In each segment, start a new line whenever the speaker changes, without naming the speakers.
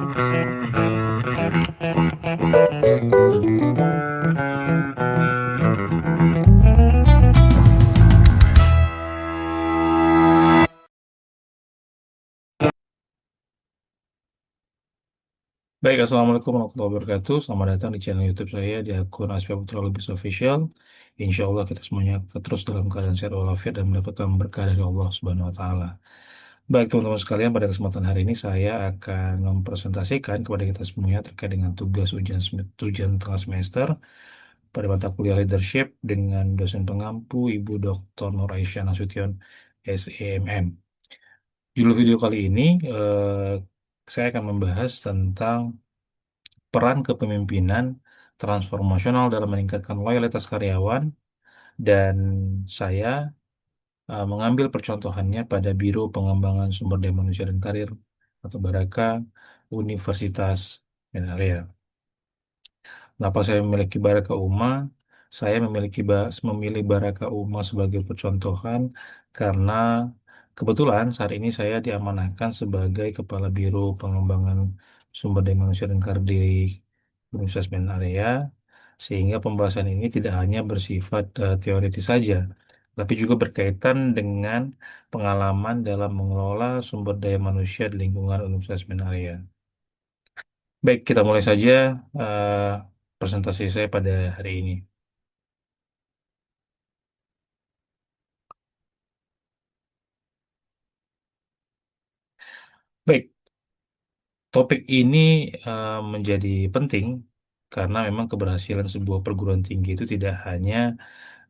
Baik, Assalamualaikum warahmatullahi wabarakatuh. Selamat datang di channel YouTube saya di akun Aspi Putra Lubis Official. Insya Allah kita semuanya terus dalam keadaan sehat walafiat dan mendapatkan berkah dari Allah Subhanahu Wa Taala. Baik, teman-teman sekalian, pada kesempatan hari ini saya akan mempresentasikan kepada kita semuanya terkait dengan tugas ujian tengah semester pada mata kuliah leadership dengan dosen pengampu Ibu Dr. Nur Aisyah Nasution, SEMM. Judul video kali ini saya akan membahas tentang peran kepemimpinan transformasional dalam meningkatkan loyalitas karyawan, dan saya mengambil percontohannya pada Biro Pengembangan Sumber Daya Manusia dan Karir atau Baraka Universitas Benaria. Kenapa saya memiliki Baraka Uma? Saya memilih Baraka Uma sebagai percontohan karena kebetulan saat ini saya diamanahkan sebagai Kepala Biro Pengembangan Sumber Daya Manusia dan Karir di Universitas Bina Area, sehingga pembahasan ini tidak hanya bersifat teoritis saja, tapi juga berkaitan dengan pengalaman dalam mengelola sumber daya manusia di lingkungan Universitas Bina Area. Baik, kita mulai saja eh, presentasi saya pada hari ini. Baik, topik ini menjadi penting karena memang keberhasilan sebuah perguruan tinggi itu tidak hanya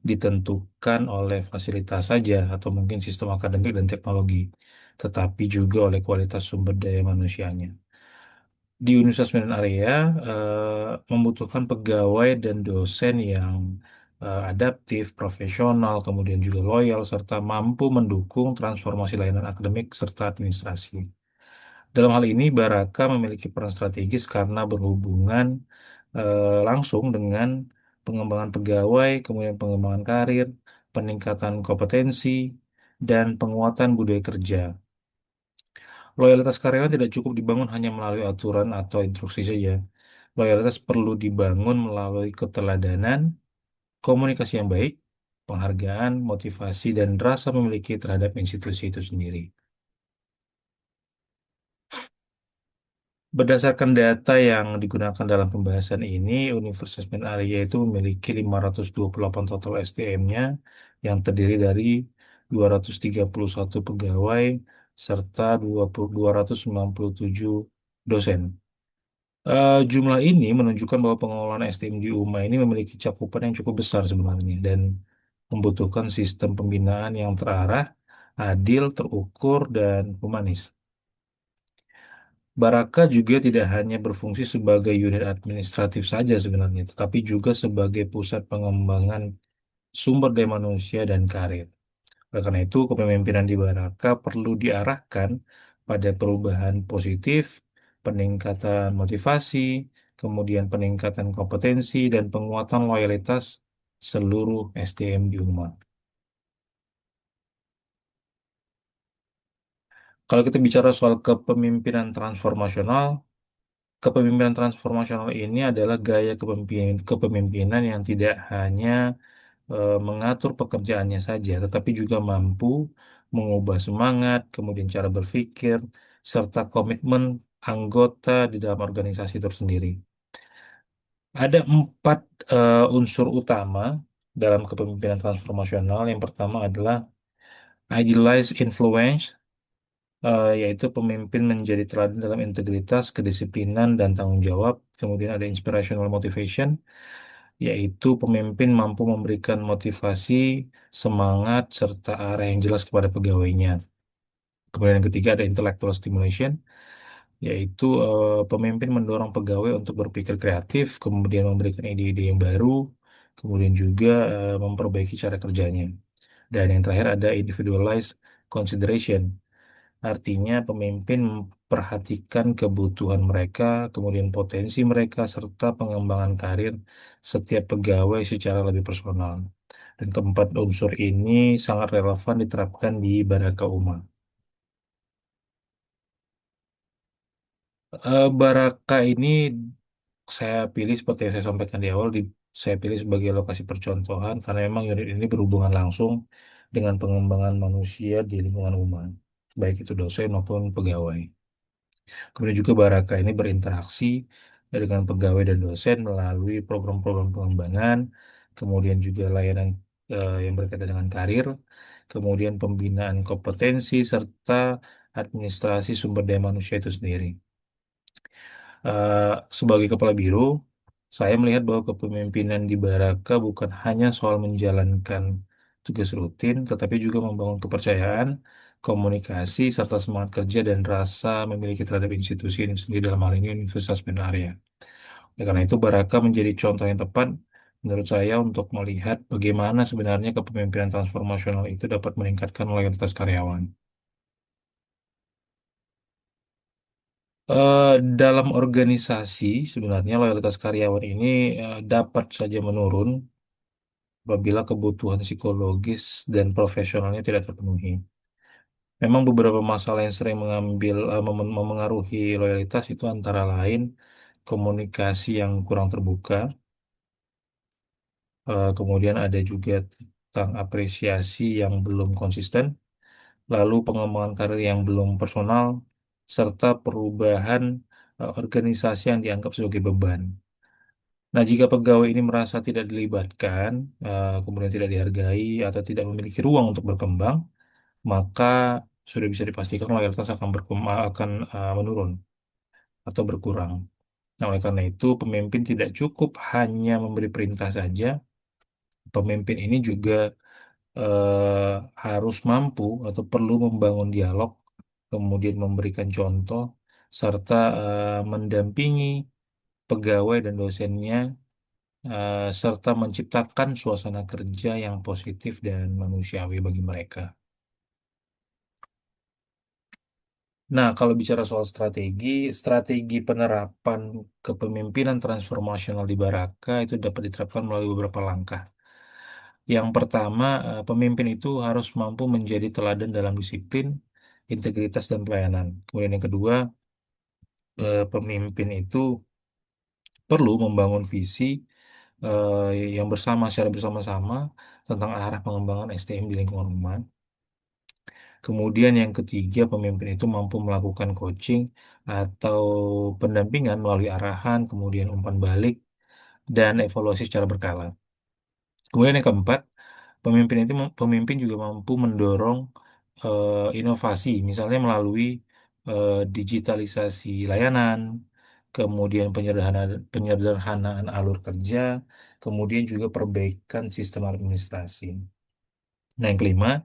ditentukan oleh fasilitas saja atau mungkin sistem akademik dan teknologi, tetapi juga oleh kualitas sumber daya manusianya. Di Universitas Medan Area membutuhkan pegawai dan dosen yang adaptif, profesional, kemudian juga loyal, serta mampu mendukung transformasi layanan akademik serta administrasi. Dalam hal ini, Baraka memiliki peran strategis karena berhubungan langsung dengan pengembangan pegawai, kemudian pengembangan karir, peningkatan kompetensi, dan penguatan budaya kerja. Loyalitas karyawan tidak cukup dibangun hanya melalui aturan atau instruksi saja. Loyalitas perlu dibangun melalui keteladanan, komunikasi yang baik, penghargaan, motivasi, dan rasa memiliki terhadap institusi itu sendiri. Berdasarkan data yang digunakan dalam pembahasan ini, Universitas Bina Arya itu memiliki 528 total SDM-nya yang terdiri dari 231 pegawai serta 297 dosen. Jumlah ini menunjukkan bahwa pengelolaan SDM di UMA ini memiliki cakupan yang cukup besar sebenarnya dan membutuhkan sistem pembinaan yang terarah, adil, terukur, dan humanis. Baraka juga tidak hanya berfungsi sebagai unit administratif saja sebenarnya, tetapi juga sebagai pusat pengembangan sumber daya manusia dan karir. Oleh karena itu, kepemimpinan di Baraka perlu diarahkan pada perubahan positif, peningkatan motivasi, kemudian peningkatan kompetensi, dan penguatan loyalitas seluruh SDM di umat. Kalau kita bicara soal kepemimpinan transformasional ini adalah gaya kepemimpinan yang tidak hanya mengatur pekerjaannya saja, tetapi juga mampu mengubah semangat, kemudian cara berpikir, serta komitmen anggota di dalam organisasi itu sendiri. Ada empat unsur utama dalam kepemimpinan transformasional. Yang pertama adalah idealized influence, yaitu pemimpin menjadi teladan dalam integritas, kedisiplinan, dan tanggung jawab. Kemudian ada inspirational motivation, yaitu pemimpin mampu memberikan motivasi, semangat, serta arah yang jelas kepada pegawainya. Kemudian yang ketiga ada intellectual stimulation, yaitu pemimpin mendorong pegawai untuk berpikir kreatif, kemudian memberikan ide-ide yang baru, kemudian juga memperbaiki cara kerjanya. Dan yang terakhir ada individualized consideration, artinya pemimpin memperhatikan kebutuhan mereka, kemudian potensi mereka, serta pengembangan karir setiap pegawai secara lebih personal. Dan keempat unsur ini sangat relevan diterapkan di Baraka Uma. Baraka ini saya pilih seperti yang saya sampaikan di awal, saya pilih sebagai lokasi percontohan karena memang unit ini berhubungan langsung dengan pengembangan manusia di lingkungan umum, baik itu dosen maupun pegawai. Kemudian juga Baraka ini berinteraksi dengan pegawai dan dosen melalui program-program pengembangan, kemudian juga layanan yang berkaitan dengan karir, kemudian pembinaan kompetensi, serta administrasi sumber daya manusia itu sendiri. Eh, Sebagai kepala biro, saya melihat bahwa kepemimpinan di Baraka bukan hanya soal menjalankan tugas rutin, tetapi juga membangun kepercayaan, komunikasi, serta semangat kerja dan rasa memiliki terhadap institusi ini sendiri dalam hal ini Universitas Bina Arya. Oleh karena itu, Baraka menjadi contoh yang tepat menurut saya untuk melihat bagaimana sebenarnya kepemimpinan transformasional itu dapat meningkatkan loyalitas karyawan. Eh, dalam organisasi, sebenarnya loyalitas karyawan ini dapat saja menurun apabila kebutuhan psikologis dan profesionalnya tidak terpenuhi. Memang beberapa masalah yang sering memengaruhi loyalitas itu antara lain komunikasi yang kurang terbuka, kemudian ada juga tentang apresiasi yang belum konsisten, lalu pengembangan karir yang belum personal, serta perubahan organisasi yang dianggap sebagai beban. Nah, jika pegawai ini merasa tidak dilibatkan, kemudian tidak dihargai atau tidak memiliki ruang untuk berkembang, maka sudah bisa dipastikan loyalitas akan menurun atau berkurang. Nah, oleh karena itu, pemimpin tidak cukup hanya memberi perintah saja. Pemimpin ini juga harus mampu atau perlu membangun dialog, kemudian memberikan contoh, serta mendampingi pegawai dan dosennya serta menciptakan suasana kerja yang positif dan manusiawi bagi mereka. Nah, kalau bicara soal strategi penerapan kepemimpinan transformasional di Baraka itu dapat diterapkan melalui beberapa langkah. Yang pertama, pemimpin itu harus mampu menjadi teladan dalam disiplin, integritas, dan pelayanan. Kemudian yang kedua, pemimpin itu perlu membangun visi yang secara bersama-sama tentang arah pengembangan SDM di lingkungan rumah. Kemudian yang ketiga, pemimpin itu mampu melakukan coaching atau pendampingan melalui arahan, kemudian umpan balik, dan evaluasi secara berkala. Kemudian yang keempat, pemimpin juga mampu mendorong inovasi, misalnya melalui digitalisasi layanan, kemudian penyederhanaan alur kerja, kemudian juga perbaikan sistem administrasi. Nah, yang kelima,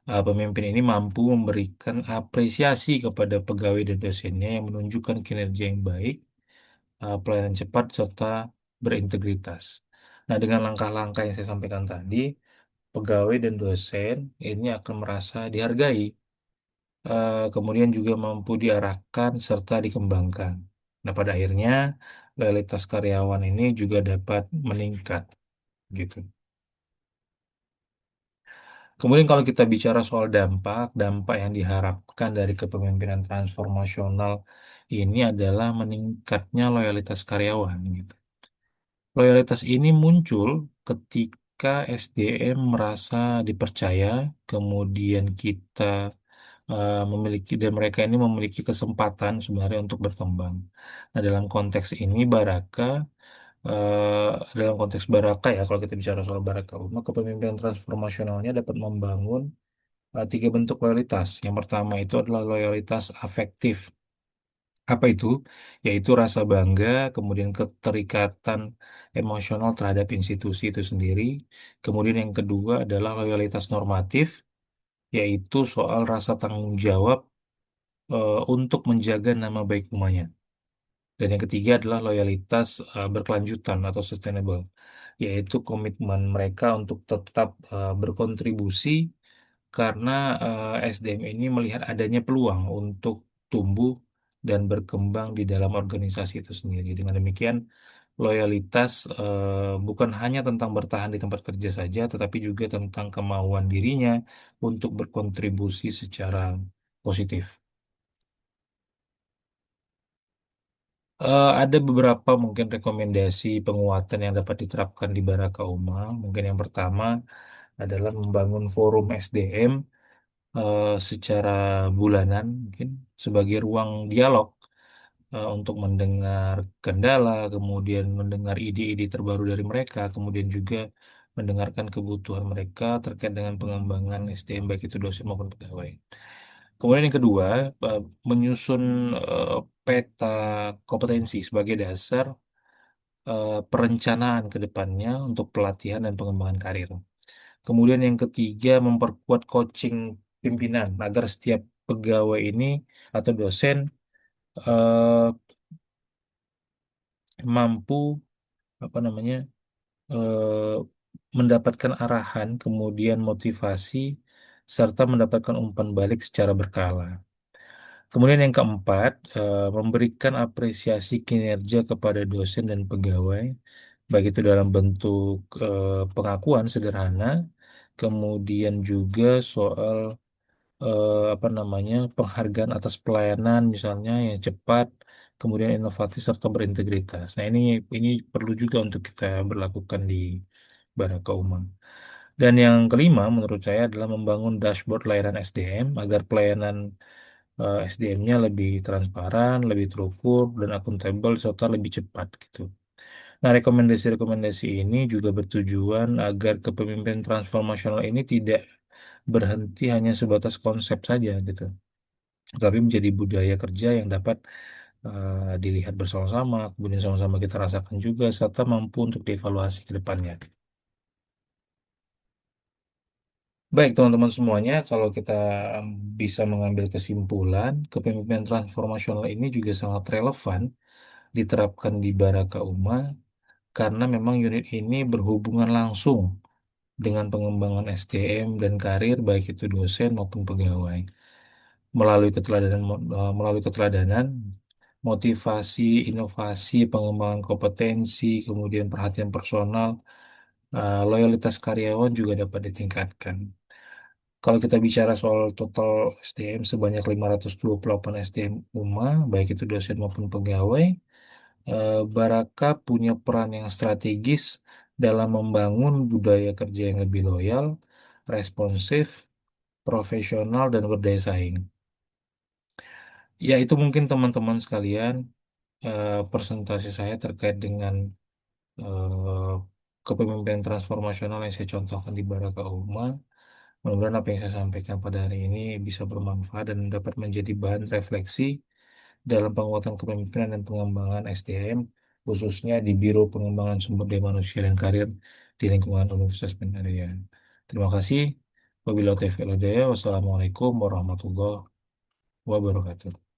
pemimpin ini mampu memberikan apresiasi kepada pegawai dan dosennya yang menunjukkan kinerja yang baik, pelayanan cepat, serta berintegritas. Nah, dengan langkah-langkah yang saya sampaikan tadi, pegawai dan dosen ini akan merasa dihargai, kemudian juga mampu diarahkan serta dikembangkan. Nah, pada akhirnya, loyalitas karyawan ini juga dapat meningkat, gitu. Kemudian kalau kita bicara soal dampak yang diharapkan dari kepemimpinan transformasional ini adalah meningkatnya loyalitas karyawan gitu. Loyalitas ini muncul ketika SDM merasa dipercaya, kemudian kita memiliki dan mereka ini memiliki kesempatan sebenarnya untuk berkembang. Nah, dalam konteks Baraka ya, kalau kita bicara soal Baraka, kepemimpinan transformasionalnya dapat membangun tiga bentuk loyalitas. Yang pertama itu adalah loyalitas afektif. Apa itu? Yaitu rasa bangga, kemudian keterikatan emosional terhadap institusi itu sendiri. Kemudian yang kedua adalah loyalitas normatif, yaitu soal rasa tanggung jawab untuk menjaga nama baik umumnya. Dan yang ketiga adalah loyalitas berkelanjutan atau sustainable, yaitu komitmen mereka untuk tetap berkontribusi karena SDM ini melihat adanya peluang untuk tumbuh dan berkembang di dalam organisasi itu sendiri. Dengan demikian, loyalitas bukan hanya tentang bertahan di tempat kerja saja, tetapi juga tentang kemauan dirinya untuk berkontribusi secara positif. Ada beberapa mungkin rekomendasi penguatan yang dapat diterapkan di Baraka Uma. Mungkin yang pertama adalah membangun forum SDM secara bulanan, mungkin sebagai ruang dialog untuk mendengar kendala, kemudian mendengar ide-ide terbaru dari mereka, kemudian juga mendengarkan kebutuhan mereka terkait dengan pengembangan SDM baik itu dosen maupun pegawai. Kemudian yang kedua, eh, menyusun eh, peta kompetensi sebagai dasar perencanaan ke depannya untuk pelatihan dan pengembangan karir. Kemudian yang ketiga, memperkuat coaching pimpinan agar setiap pegawai ini atau dosen eh, mampu apa namanya eh, mendapatkan arahan, kemudian motivasi serta mendapatkan umpan balik secara berkala. Kemudian yang keempat, memberikan apresiasi kinerja kepada dosen dan pegawai, baik itu dalam bentuk pengakuan sederhana, kemudian juga soal apa namanya penghargaan atas pelayanan misalnya yang cepat, kemudian inovatif serta berintegritas. Nah ini perlu juga untuk kita berlakukan di Baraka Umum. Dan yang kelima menurut saya adalah membangun dashboard layanan SDM agar pelayanan SDM-nya lebih transparan, lebih terukur dan akuntabel serta lebih cepat gitu. Nah, rekomendasi-rekomendasi ini juga bertujuan agar kepemimpinan transformasional ini tidak berhenti hanya sebatas konsep saja gitu, tapi menjadi budaya kerja yang dapat dilihat bersama-sama, kemudian sama-sama kita rasakan juga, serta mampu untuk dievaluasi ke depannya. Baik, teman-teman semuanya, kalau kita bisa mengambil kesimpulan, kepemimpinan transformasional ini juga sangat relevan diterapkan di Baraka Uma karena memang unit ini berhubungan langsung dengan pengembangan SDM dan karir baik itu dosen maupun pegawai. Melalui keteladanan, motivasi, inovasi, pengembangan kompetensi, kemudian perhatian personal, loyalitas karyawan juga dapat ditingkatkan. Kalau kita bicara soal total SDM sebanyak 528 SDM UMA, baik itu dosen maupun pegawai, Baraka punya peran yang strategis dalam membangun budaya kerja yang lebih loyal, responsif, profesional, dan berdaya saing. Ya, itu mungkin teman-teman sekalian presentasi saya terkait dengan eh, kepemimpinan transformasional yang saya contohkan di Baraka Uma. Mudah-mudahan apa yang saya sampaikan pada hari ini bisa bermanfaat dan dapat menjadi bahan refleksi dalam penguatan kepemimpinan dan pengembangan SDM, khususnya di Biro Pengembangan Sumber Daya Manusia dan Karir di lingkungan Universitas Pendidikan. Terima kasih. Wabillahi taufiq wal hidayah. Wassalamualaikum warahmatullahi wabarakatuh.